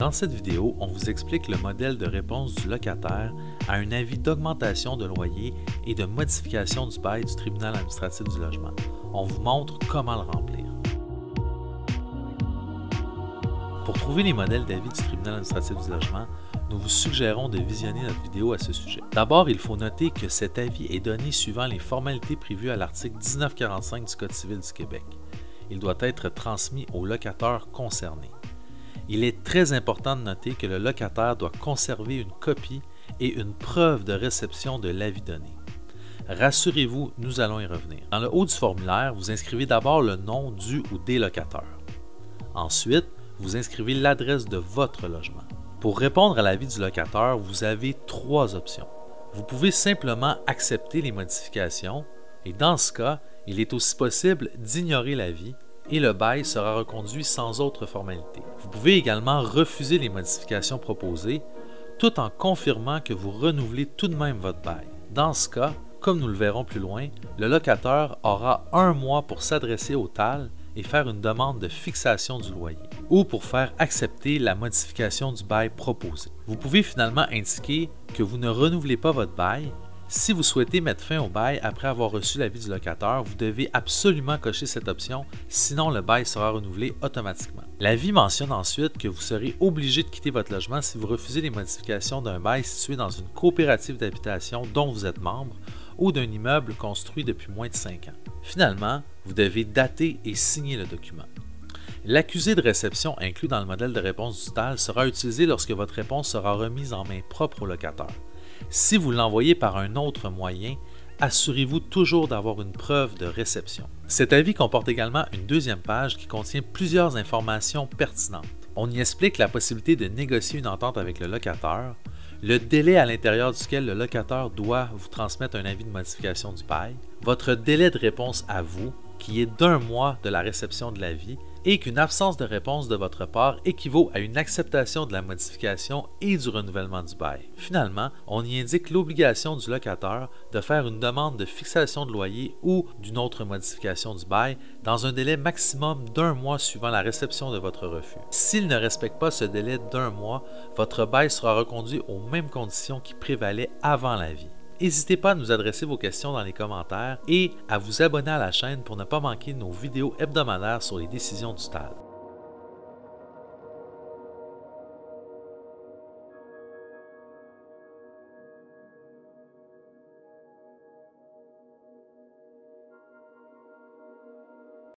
Dans cette vidéo, on vous explique le modèle de réponse du locataire à un avis d'augmentation de loyer et de modification du bail du tribunal administratif du logement. On vous montre comment le remplir. Pour trouver les modèles d'avis du tribunal administratif du logement, nous vous suggérons de visionner notre vidéo à ce sujet. D'abord, il faut noter que cet avis est donné suivant les formalités prévues à l'article 1945 du Code civil du Québec. Il doit être transmis au locataire concerné. Il est très important de noter que le locataire doit conserver une copie et une preuve de réception de l'avis donné. Rassurez-vous, nous allons y revenir. Dans le haut du formulaire, vous inscrivez d'abord le nom du ou des locataires. Ensuite, vous inscrivez l'adresse de votre logement. Pour répondre à l'avis du locataire, vous avez trois options. Vous pouvez simplement accepter les modifications et dans ce cas, il est aussi possible d'ignorer l'avis et le bail sera reconduit sans autre formalité. Vous pouvez également refuser les modifications proposées tout en confirmant que vous renouvelez tout de même votre bail. Dans ce cas, comme nous le verrons plus loin, le locataire aura 1 mois pour s'adresser au TAL et faire une demande de fixation du loyer ou pour faire accepter la modification du bail proposé. Vous pouvez finalement indiquer que vous ne renouvelez pas votre bail. Si vous souhaitez mettre fin au bail après avoir reçu l'avis du locataire, vous devez absolument cocher cette option, sinon le bail sera renouvelé automatiquement. L'avis mentionne ensuite que vous serez obligé de quitter votre logement si vous refusez les modifications d'un bail situé dans une coopérative d'habitation dont vous êtes membre ou d'un immeuble construit depuis moins de 5 ans. Finalement, vous devez dater et signer le document. L'accusé de réception inclus dans le modèle de réponse du TAL sera utilisé lorsque votre réponse sera remise en main propre au locataire. Si vous l'envoyez par un autre moyen, assurez-vous toujours d'avoir une preuve de réception. Cet avis comporte également une deuxième page qui contient plusieurs informations pertinentes. On y explique la possibilité de négocier une entente avec le locataire, le délai à l'intérieur duquel le locataire doit vous transmettre un avis de modification du bail, votre délai de réponse à vous, qui est d'1 mois de la réception de l'avis, et qu'une absence de réponse de votre part équivaut à une acceptation de la modification et du renouvellement du bail. Finalement, on y indique l'obligation du locataire de faire une demande de fixation de loyer ou d'une autre modification du bail dans un délai maximum d'1 mois suivant la réception de votre refus. S'il ne respecte pas ce délai d'1 mois, votre bail sera reconduit aux mêmes conditions qui prévalaient avant l'avis. N'hésitez pas à nous adresser vos questions dans les commentaires et à vous abonner à la chaîne pour ne pas manquer nos vidéos hebdomadaires sur les décisions du TAL.